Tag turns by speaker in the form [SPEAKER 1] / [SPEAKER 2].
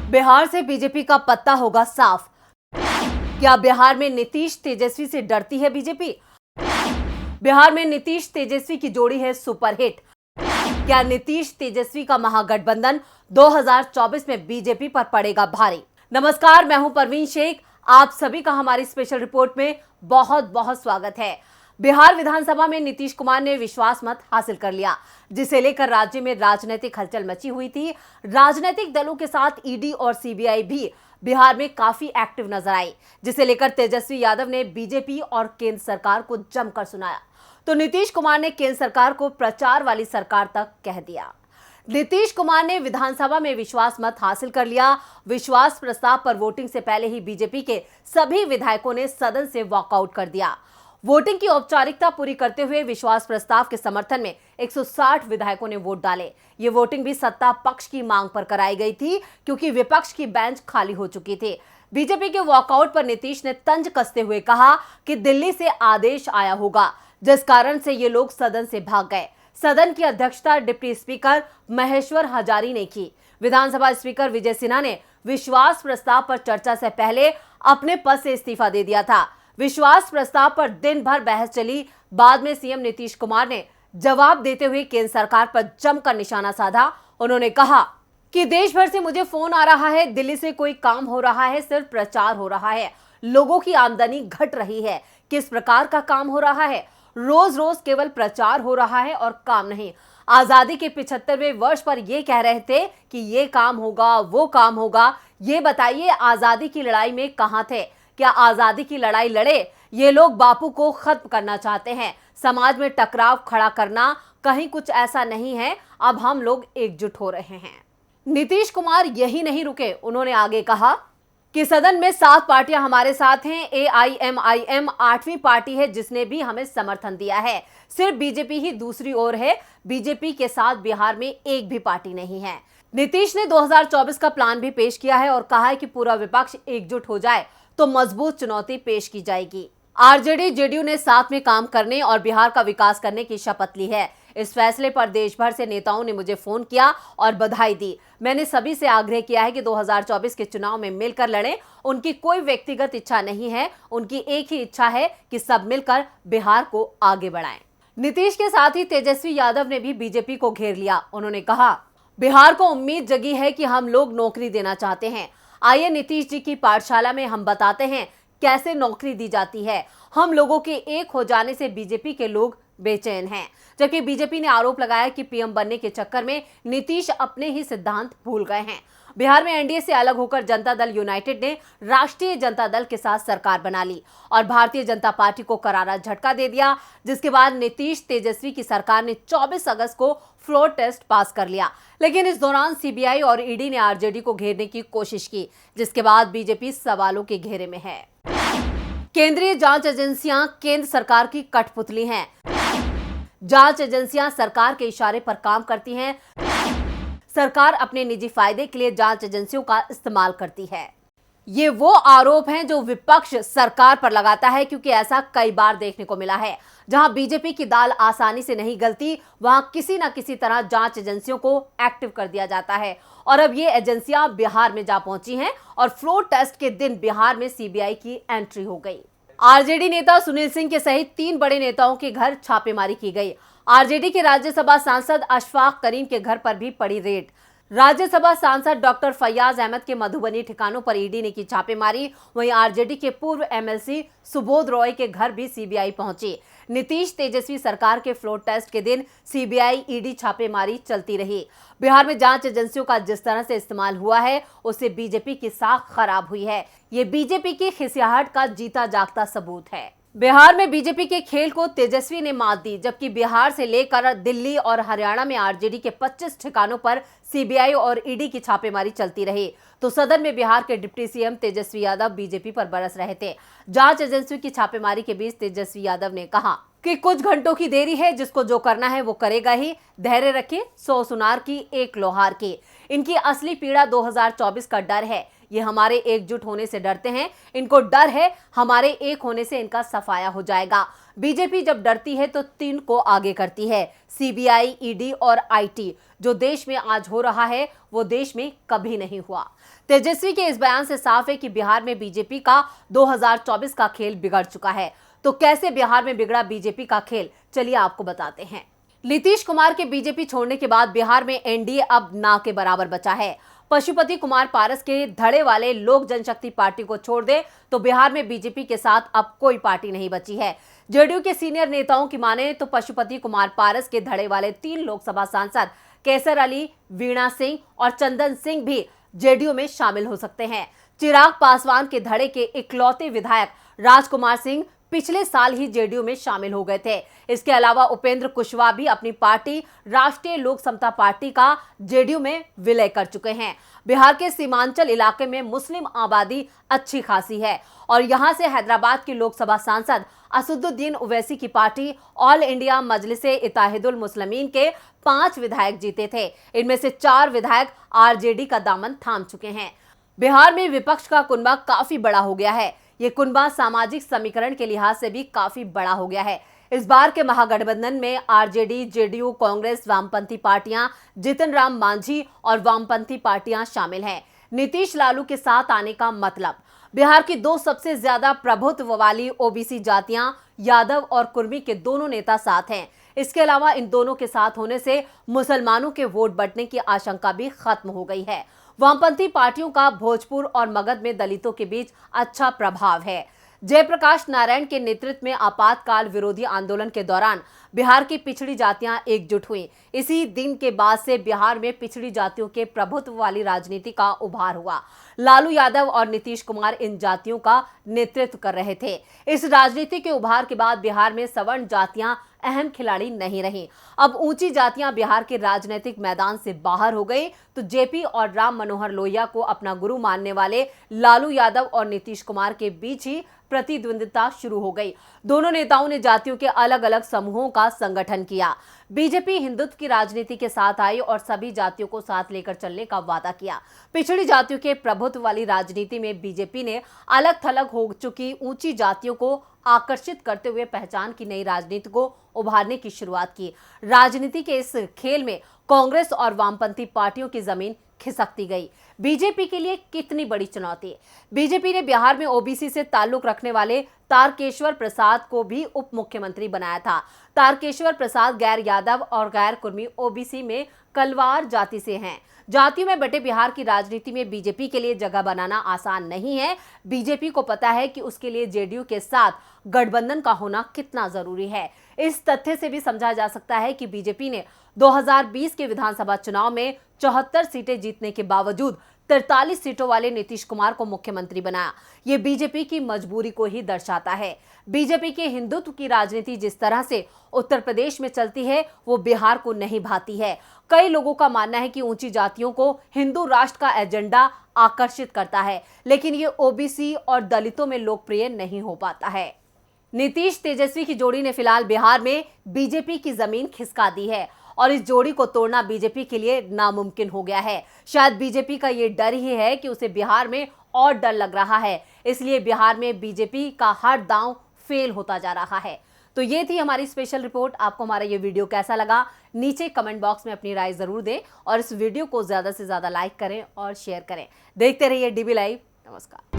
[SPEAKER 1] बिहार से बीजेपी का पत्ता होगा साफ। क्या बिहार में नीतीश तेजस्वी से डरती है बीजेपी? बिहार में नीतीश तेजस्वी की जोड़ी है सुपरहिट। क्या नीतीश तेजस्वी का महागठबंधन 2024 में बीजेपी पर पड़ेगा भारी? नमस्कार, मैं हूं परवीन शेख। आप सभी का हमारी स्पेशल रिपोर्ट में बहुत बहुत स्वागत है। बिहार विधानसभा में नीतीश कुमार ने विश्वास मत हासिल कर लिया, जिसे लेकर राज्य में राजनीतिक हलचल मची हुई थी। राजनीतिक दलों के साथ ईडी और सीबीआई भी बिहार में काफी एक्टिव नजर आई, जिसे लेकर तेजस्वी यादव ने बीजेपी और केंद्र सरकार को जमकर सुनाया। तो नीतीश कुमार ने केंद्र सरकार को प्रचार वाली सरकार तक कह दिया। नीतीश कुमार ने विधानसभा में विश्वास मत हासिल कर लिया। विश्वास प्रस्ताव पर वोटिंग से पहले ही बीजेपी के सभी विधायकों ने सदन से वॉकआउट कर दिया। वोटिंग की औपचारिकता पूरी करते हुए विश्वास प्रस्ताव के समर्थन में 160 विधायकों ने वोट डाले। ये वोटिंग भी सत्ता पक्ष की मांग पर कराई गई थी, क्योंकि विपक्ष की बेंच खाली हो चुकी थी। बीजेपी के वॉकआउट पर नीतीश ने तंज कसते हुए कहा कि दिल्ली से आदेश आया होगा, जिस कारण से ये लोग सदन से भाग गए। सदन की अध्यक्षता डिप्टी स्पीकर महेश्वर हजारी ने की। विधानसभा स्पीकर विजय सिन्हा ने विश्वास प्रस्ताव पर चर्चा से पहले अपने पद से इस्तीफा दे दिया था। विश्वास प्रस्ताव पर दिन भर बहस चली। बाद में सीएम नीतीश कुमार ने जवाब देते हुए केंद्र सरकार पर जमकर निशाना साधा। उन्होंने कहा कि देश भर से मुझे फोन आ रहा है, दिल्ली से कोई काम हो रहा है, सिर्फ प्रचार हो रहा है, लोगों की आमदनी घट रही है। किस प्रकार का काम हो रहा है? रोज रोज केवल प्रचार हो रहा है और काम नहीं। आजादी के 75वें वर्ष पर ये कह रहे थे कि ये काम होगा, वो काम होगा। ये बताइए, आजादी की लड़ाई में कहां थे? क्या आजादी की लड़ाई लड़े? ये लोग बापू को खत्म करना चाहते हैं, समाज में टकराव खड़ा करना। कहीं कुछ ऐसा नहीं है। अब हम लोग एकजुट हो रहे हैं। नीतीश कुमार यही नहीं रुके। उन्होंने आगे कहा कि सदन में 7 पार्टियां हमारे साथ हैं। AIMIM 8वीं पार्टी है जिसने भी हमें समर्थन दिया है। सिर्फ बीजेपी ही दूसरी ओर है। बीजेपी के साथ बिहार में एक भी पार्टी नहीं है। नीतीश ने 2024 का प्लान भी पेश किया है और कहा है कि पूरा विपक्ष एकजुट हो जाए तो मजबूत चुनौती पेश की जाएगी। आरजेडी जेडीयू ने साथ में काम करने और बिहार का विकास करने की शपथ ली है। इस फैसले पर देश भर से नेताओं ने मुझे फोन किया और बधाई दी। मैंने सभी से आग्रह किया है कि 2024 के चुनाव में मिलकर लड़ें। उनकी कोई व्यक्तिगत इच्छा नहीं है, उनकी एक ही इच्छा है कि सब मिलकर बिहार को आगे बढ़ाएं। नीतीश के साथ ही तेजस्वी यादव ने भी बीजेपी को घेर लिया। उन्होंने कहा, बिहार को उम्मीद जगी है कि हम लोग नौकरी देना चाहते हैं। आइए नीतीश जी की पाठशाला में हम बताते हैं कैसे नौकरी दी जाती है। हम लोगों के एक हो जाने से बीजेपी के लोग बेचैन हैं। जबकि बीजेपी ने आरोप लगाया कि पीएम बनने के चक्कर में नीतीश अपने ही सिद्धांत भूल गए हैं। बिहार में एनडीए से अलग होकर जनता दल यूनाइटेड ने राष्ट्रीय जनता दल के साथ सरकार बना ली और भारतीय जनता पार्टी को करारा झटका दे दिया, जिसके बाद नीतीश तेजस्वी की सरकार ने 24 अगस्त को फ्लोर टेस्ट पास कर लिया। लेकिन इस दौरान सीबीआई और ईडी ने आरजेडी को घेरने की कोशिश की, जिसके बाद बीजेपी सवालों के घेरे में है। केंद्रीय जांच एजेंसियां केंद्र सरकार की कठपुतली हैं। जांच एजेंसियां सरकार के इशारे पर काम करती हैं। सरकार अपने निजी फायदे के लिए जांच एजेंसियों का इस्तेमाल करती है। ये वो आरोप हैं जो विपक्ष सरकार पर लगाता है, क्योंकि ऐसा कई बार देखने को मिला है। जहां बीजेपी की दाल आसानी से नहीं गलती, वहां किसी न किसी तरह जांच एजेंसियों को एक्टिव कर दिया जाता है। और अब ये एजेंसियां बिहार में जा पहुंची हैं और फ्लोर टेस्ट के दिन बिहार में सीबीआई की एंट्री हो गई। आरजेडी नेता सुनील सिंह के सहित 3 बड़े नेताओं के घर छापेमारी की गई। आरजेडी के राज्यसभा सांसद अशफाक करीम के घर पर भी पड़ी रेड। राज्यसभा सांसद डॉक्टर फैयाज अहमद के मधुबनी ठिकानों पर ईडी ने की छापेमारी। वहीं आरजेडी के पूर्व एमएलसी सुबोध रॉय के घर भी सीबीआई पहुंची। नीतीश तेजस्वी सरकार के फ्लोर टेस्ट के दिन सीबीआई ईडी छापेमारी चलती रही। बिहार में जांच एजेंसियों का जिस तरह से इस्तेमाल हुआ है, उससे बीजेपी की साख खराब हुई है। ये बीजेपी की खिसियाहट का जीता जागता सबूत है। बिहार में बीजेपी के खेल को तेजस्वी ने मात दी, जबकि बिहार से लेकर दिल्ली और हरियाणा में आरजेडी के 25 ठिकानों पर सीबीआई और ईडी की छापेमारी चलती रही। तो सदन में बिहार के deputy CM Tejashwi Yadav BJP पर बरस रहे थे। जांच एजेंसियों की छापेमारी के बीच तेजस्वी यादव ने कहा कि कुछ घंटों की देरी है, जिसको जो करना है वो करेगा ही। धैर्य रखिए, 100 सुनार की 1 लोहार की। इनकी असली पीड़ा 2024 का डर है। ये हमारे एकजुट होने से डरते हैं। इनको डर है हमारे एक होने से इनका सफाया हो जाएगा। बीजेपी जब डरती है तो 3 को आगे करती है, सीबीआई, ईडी और आईटी। जो देश में आज हो रहा है वो देश में कभी नहीं हुआ। तेजस्वी के इस बयान से साफ है कि बिहार में बीजेपी का 2024 का खेल बिगड़ चुका है। तो कैसे बिहार में बिगड़ा बीजेपी का खेल, चलिए आपको बताते हैं। नीतीश कुमार के बीजेपी छोड़ने के बाद बिहार में एनडीए अब ना के बराबर बचा है। पशुपति कुमार पारस के धड़े वाले लोक जनशक्ति पार्टी को छोड़ दे तो बिहार में बीजेपी के साथ अब कोई पार्टी नहीं बची है। जेडीयू के सीनियर नेताओं की माने तो पशुपति कुमार पारस के धड़े वाले 3 लोकसभा सांसद कैसर अली, वीणा सिंह और चंदन सिंह भी जेडीयू में शामिल हो सकते हैं। चिराग पासवान के धड़े के इकलौते विधायक राजकुमार सिंह पिछले साल ही जेडीयू में शामिल हो गए थे। इसके अलावा उपेंद्र कुशवाहा भी अपनी पार्टी राष्ट्रीय लोक समता पार्टी का जेडीयू में विलय कर चुके हैं। बिहार के सीमांचल इलाके में मुस्लिम आबादी अच्छी खासी है और यहां से हैदराबाद के लोकसभा सांसद असदुद्दीन ओवैसी की party all India Majlis-e Ittehadul Muslimeen के 5 विधायक जीते थे। इनमें से 4 विधायक आरजेडी का दामन थाम चुके हैं। बिहार में विपक्ष का कुनबा काफी बड़ा हो गया है। ये कुनबा सामाजिक समीकरण के लिहाज से भी काफी बड़ा हो गया है। इस बार के महागठबंधन में आरजेडी, जेडीयू, कांग्रेस, वामपंथी पार्टियां, जीतन राम मांझी और वामपंथी पार्टियां शामिल हैं। नीतीश लालू के साथ आने का मतलब, बिहार की 2 सबसे ज्यादा प्रभुत्व वाली ओबीसी जातियां यादव और कुर्मी के दोनों नेता साथ हैं। इसके अलावा इन दोनों के साथ होने से मुसलमानों के वोट बंटने की आशंका भी खत्म हो गई है। वामपंथी पार्टियों का भोजपुर और मगध में दलितों के बीच अच्छा प्रभाव है। जयप्रकाश नारायण के नेतृत्व में आपातकाल विरोधी आंदोलन के दौरान बिहार की पिछड़ी जातियां एकजुट हुई। इसी दिन के बाद से बिहार में पिछड़ी जातियों के प्रभुत्व वाली राजनीति का उभार हुआ। लालू यादव और नीतीश कुमार इन जातियों का नेतृत्व कर रहे थे। इस राजनीति के उभार के बाद बिहार में सवर्ण जातियां अहम खिलाड़ी नहीं रही। अब ऊंची जातियां बिहार के राजनीतिक मैदान से बाहर हो गई तो जेपी और राम मनोहर लोहिया को अपना गुरु मानने वाले लालू यादव और नीतीश कुमार के बीच ही प्रतिद्वंदिता शुरू हो गई। दोनों नेताओं ने जातियों के अलग अलग समूहों का संगठन किया। बीजेपी हिंदुत्व की राजनीति के साथ आई और सभी जातियों को साथ लेकर चलने का वादा किया। पिछड़ी जातियों के प्रभुत्व वाली राजनीति में बीजेपी ने अलग थलग हो चुकी ऊंची जातियों को आकर्षित करते हुए पहचान की नई राजनीति को उभारने की शुरुआत की। राजनीति के इस खेल में कांग्रेस और वामपंथी पार्टियों की जमीन खिसकती गई। बीजेपी के लिए कितनी बड़ी चुनौती। बीजेपी ने बिहार में ओबीसी से ताल्लुक रखने वाले तारकेश्वर प्रसाद को भी उप मुख्यमंत्री बनाया था। तारकेश्वर प्रसाद गैर यादव और गैर कुर्मी ओबीसी में कलवार जाति से हैं। जातियों में बटे बिहार की राजनीति में बीजेपी के लिए जगह बनाना आसान नहीं है। बीजेपी को पता है कि उसके लिए जेडीयू के साथ गठबंधन का होना कितना जरूरी है। इस तथ्य से भी समझा जा सकता है कि बीजेपी ने 2020 के विधानसभा चुनाव में 74 सीटें जीतने के बावजूद 43 सीटों वाले नीतीश कुमार को मुख्यमंत्री बनाया। ये बीजेपी की मजबूरी को ही दर्शाता है। बीजेपी के हिंदुत्व की राजनीति जिस तरह से उत्तर प्रदेश में चलती है वो बिहार को नहीं भाती है। कई लोगों का मानना है कि ऊंची जातियों को हिंदू राष्ट्र का एजेंडा आकर्षित करता है, लेकिन ये ओबीसी और दलितों में लोकप्रिय नहीं हो पाता है। नीतीश तेजस्वी की जोड़ी ने फिलहाल बिहार में बीजेपी की जमीन खिसका दी है और इस जोड़ी को तोड़ना बीजेपी के लिए नामुमकिन हो गया है। शायद बीजेपी का ये डर ही है कि उसे बिहार में और डर लग रहा है, इसलिए बिहार में बीजेपी का हर दांव फेल होता जा रहा है। तो ये थी हमारी स्पेशल रिपोर्ट। आपको हमारा ये वीडियो कैसा लगा नीचे कमेंट बॉक्स में अपनी राय जरूर दें और इस वीडियो को ज्यादा से ज्यादा लाइक करें और शेयर करें। देखते रहिए डीबी लाइव। नमस्कार।